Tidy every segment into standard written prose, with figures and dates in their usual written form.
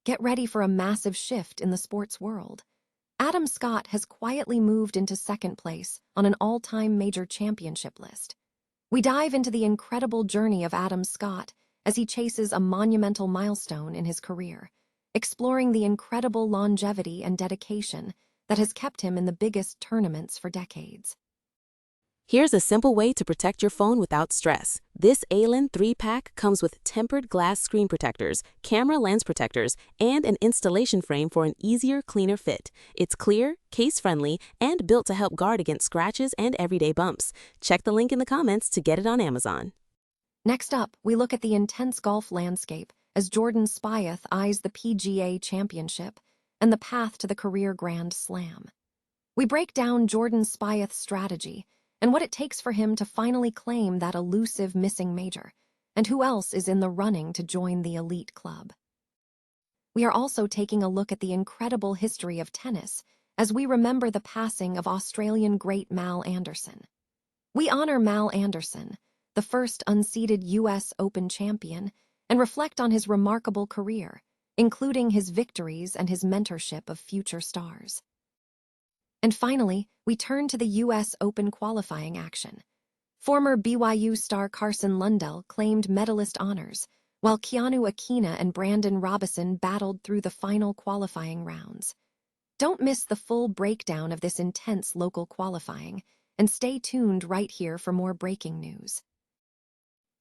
Get ready for a massive shift in the sports world. Adam Scott has quietly moved into second place on an all-time major championship list. We dive into the incredible journey of Adam Scott as he chases a monumental milestone in his career, exploring the incredible longevity and dedication that has kept him in the biggest tournaments for decades. Here's a simple way to protect your phone without stress. This Allen 3-pack comes with tempered glass screen protectors, camera lens protectors, and an installation frame for an easier, cleaner fit. It's clear, case-friendly, and built to help guard against scratches and everyday bumps. Check the link in the comments to get it on Amazon. Next up, we look at the intense golf landscape as Jordan Spieth eyes the PGA Championship and the path to the career Grand Slam. We break down Jordan Spieth's strategy and what it takes for him to finally claim that elusive missing major, and who else is in the running to join the elite club. We are also taking a look at the incredible history of tennis as we remember the passing of Australian great Mal Anderson. We honor Mal Anderson, the first unseeded US Open champion, and reflect on his remarkable career, including his victories and his mentorship of future stars. And finally, we turn to the US Open qualifying action. Former BYU star Carson Lundell claimed medalist honors, while Keanu, Akina, and Brandon Robison battled through the final qualifying rounds. Don't miss the full breakdown of this intense local qualifying, and stay tuned right here for more breaking news.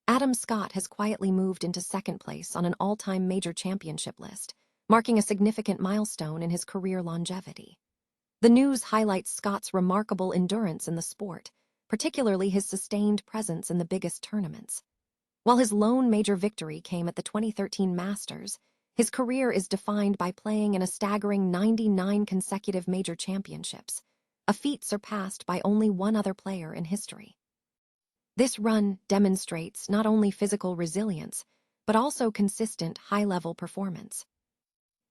Adam Scott has quietly moved into second place on an all-time major championship list, marking a significant milestone in his career longevity. The news highlights Scott's remarkable endurance in the sport, particularly his sustained presence in the biggest tournaments. While his lone major victory came at the 2013 Masters, his career is defined by playing in a staggering 99 consecutive major championships, a feat surpassed by only one other player in history. This run demonstrates not only physical resilience, but also consistent high-level performance.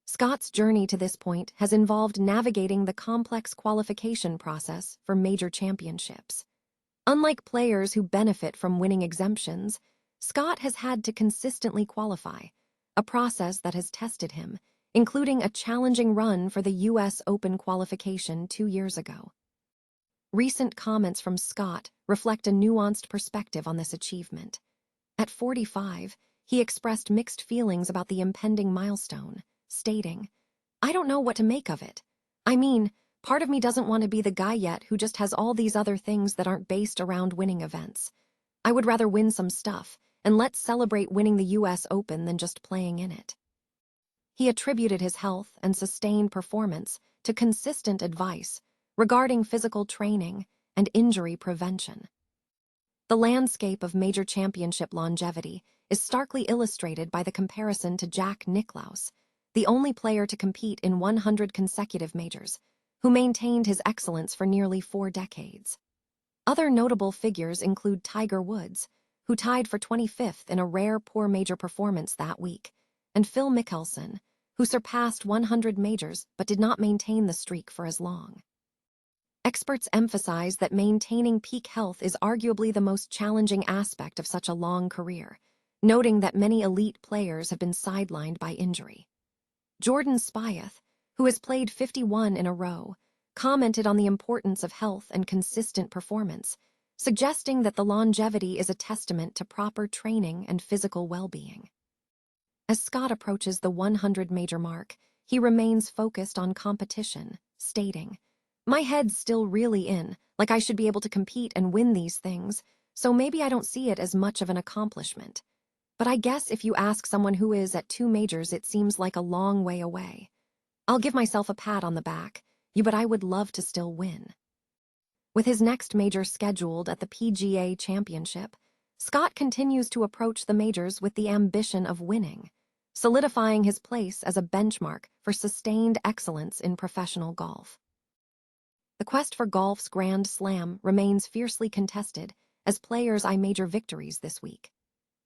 Scott's journey to this point has involved navigating the complex qualification process for major championships. Unlike players who benefit from winning exemptions, Scott has had to consistently qualify, a process that has tested him, including a challenging run for the US Open qualification 2 years ago. Recent comments from Scott reflect a nuanced perspective on this achievement. At 45, he expressed mixed feelings about the impending milestone, stating, "I don't know what to make of it. I mean, part of me doesn't want to be the guy yet who just has all these other things that aren't based around winning events. I would rather win some stuff, and let's celebrate winning the US Open than just playing in it." He attributed his health and sustained performance to consistent advice regarding physical training and injury prevention. The landscape of major championship longevity is starkly illustrated by the comparison to Jack Nicklaus, the only player to compete in 100 consecutive majors, who maintained his excellence for nearly 4 decades. Other notable figures include Tiger Woods, who tied for 25th in a rare poor major performance that week, and Phil Mickelson, who surpassed 100 majors but did not maintain the streak for as long. Experts emphasize that maintaining peak health is arguably the most challenging aspect of such a long career, noting that many elite players have been sidelined by injury. Jordan Spieth, who has played 51 in a row, commented on the importance of health and consistent performance, suggesting that the longevity is a testament to proper training and physical well-being. As Scott approaches the 100 major mark, he remains focused on competition, stating, "My head's still really in, like I should be able to compete and win these things, so maybe I don't see it as much of an accomplishment. But I guess if you ask someone who is at 2 majors, it seems like a long way away. I'll give myself a pat on the back, but I would love to still win." With his next major scheduled at the PGA Championship, Scott continues to approach the majors with the ambition of winning, solidifying his place as a benchmark for sustained excellence in professional golf. The quest for golf's Grand Slam remains fiercely contested as players eye major victories this week.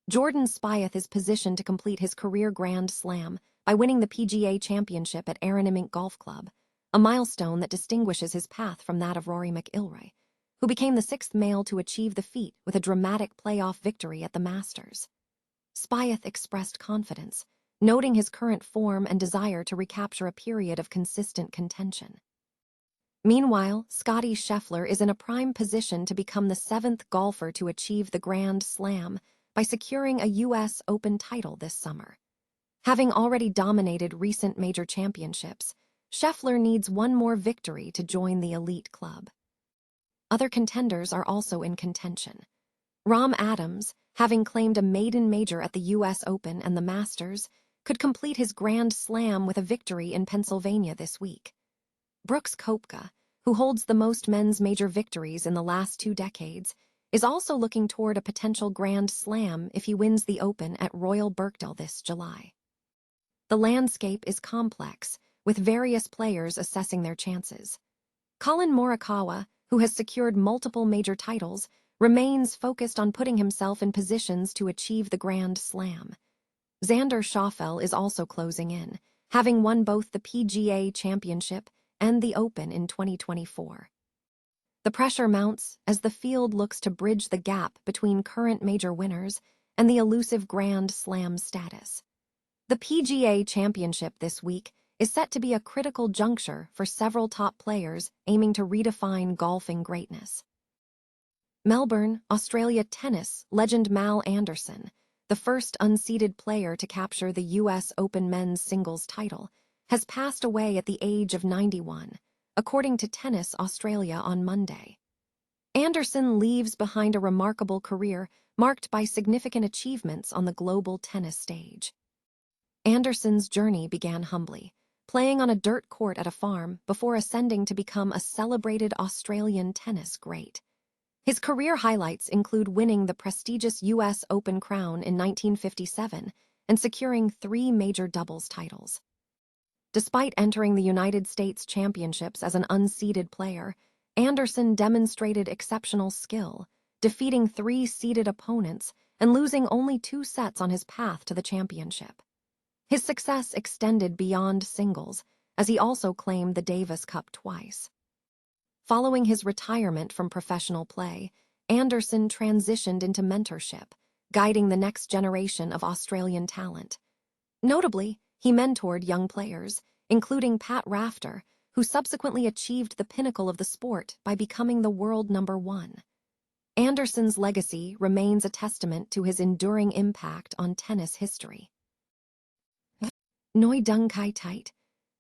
Jordan Spieth is positioned to complete his career Grand Slam by winning the PGA Championship at Aronimink Golf Club, a milestone that distinguishes his path from that of Rory McIlroy, who became the 6th male to achieve the feat with a dramatic playoff victory at the Masters. Spieth expressed confidence, noting his current form and desire to recapture a period of consistent contention. Meanwhile, Scottie Scheffler is in a prime position to become the 7th golfer to achieve the Grand Slam by securing a U.S. Open title this summer. Having already dominated recent major championships, Scheffler needs one more victory to join the elite club. Other contenders are also in contention. Rahm Adams, having claimed a maiden major at the U.S. Open and the Masters, could complete his Grand Slam with a victory in Pennsylvania this week. Brooks Koepka, who holds the most men's major victories in the last 2 decades, is also looking toward a potential Grand Slam if he wins the Open at Royal Birkdale this July. The landscape is complex, with various players assessing their chances. Collin Morikawa, who has secured multiple major titles, remains focused on putting himself in positions to achieve the Grand Slam. Xander Schauffele is also closing in, having won both the PGA Championship and the Open in 2024. The pressure mounts as the field looks to bridge the gap between current major winners and the elusive Grand Slam status. The PGA Championship this week is set to be a critical juncture for several top players aiming to redefine golfing greatness. Melbourne, Australia tennis legend Mal Anderson, the first unseeded player to capture the U.S. Open men's singles title, has passed away at the age of 91, according to Tennis Australia on Monday. Anderson leaves behind a remarkable career marked by significant achievements on the global tennis stage. Anderson's journey began humbly, playing on a dirt court at a farm before ascending to become a celebrated Australian tennis great. His career highlights include winning the prestigious U.S. Open crown in 1957 and securing 3 major doubles titles. Despite entering the United States Championships as an unseeded player, Anderson demonstrated exceptional skill, defeating 3 seeded opponents and losing only 2 sets on his path to the championship. His success extended beyond singles, as he also claimed the Davis Cup twice. Following his retirement from professional play, Anderson transitioned into mentorship, guiding the next generation of Australian talent. Notably, he mentored young players, including Pat Rafter, who subsequently achieved the pinnacle of the sport by becoming the world #1. Anderson's legacy remains a testament to his enduring impact on tennis history. Noi Dung Kai Tight.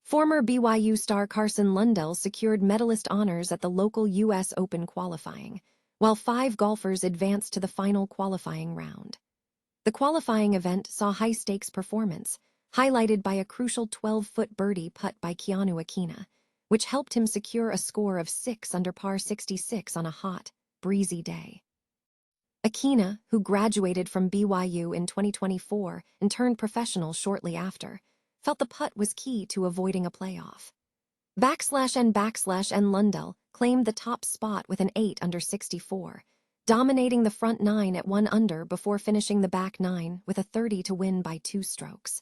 Former BYU star Carson Lundell secured medalist honors at the local U.S. Open qualifying, while 5 golfers advanced to the final qualifying round. The qualifying event saw high-stakes performance, highlighted by a crucial 12-foot birdie putt by Keanu Akina, which helped him secure a score of 6 under par 66 on a hot, breezy day. Akina, who graduated from BYU in 2024 and turned professional shortly after, felt the putt was key to avoiding a playoff. /N Lundell claimed the top spot with an 8 under 64, dominating the front 9 at 1 under before finishing the back 9 with a 30 to win by 2 strokes.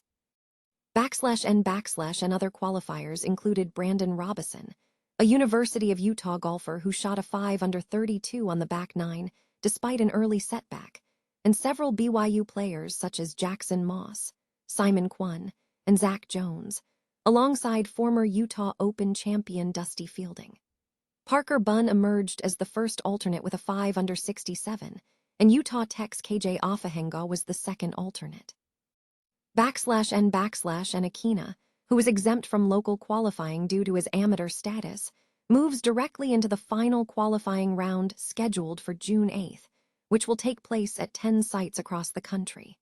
/N other qualifiers included Brandon Robison, a University of Utah golfer who shot a 5 under 32 on the back 9 despite an early setback, and several BYU players such as Jackson Moss, Simon Kwon, and Zach Jones, alongside former Utah Open champion Dusty Fielding. Parker Bunn emerged as the first alternate with a 5 under 67, and Utah Tech's KJ Offenhenga was the second alternate. /N Akina, who was exempt from local qualifying due to his amateur status, moves directly into the final qualifying round scheduled for June 8th, which will take place at 10 sites across the country.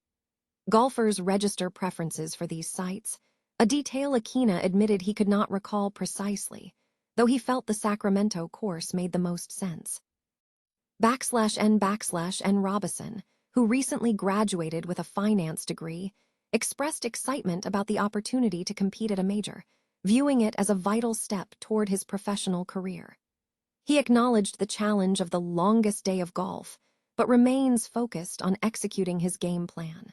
Golfers register preferences for these sites, a detail Akina admitted he could not recall precisely, though he felt the Sacramento course made the most sense. /N Robison, who recently graduated with a finance degree, expressed excitement about the opportunity to compete at a major, viewing it as a vital step toward his professional career. He acknowledged the challenge of the longest day of golf, but remains focused on executing his game plan.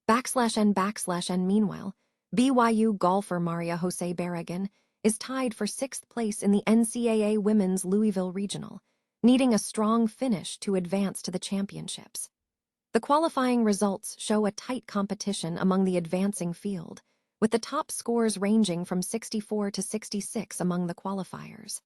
/N meanwhile, BYU golfer Maria Jose Barragan is tied for 6th place in the NCAA Women's Louisville Regional, needing a strong finish to advance to the championships. The qualifying results show a tight competition among the advancing field, with the top scores ranging from 64 to 66 among the qualifiers.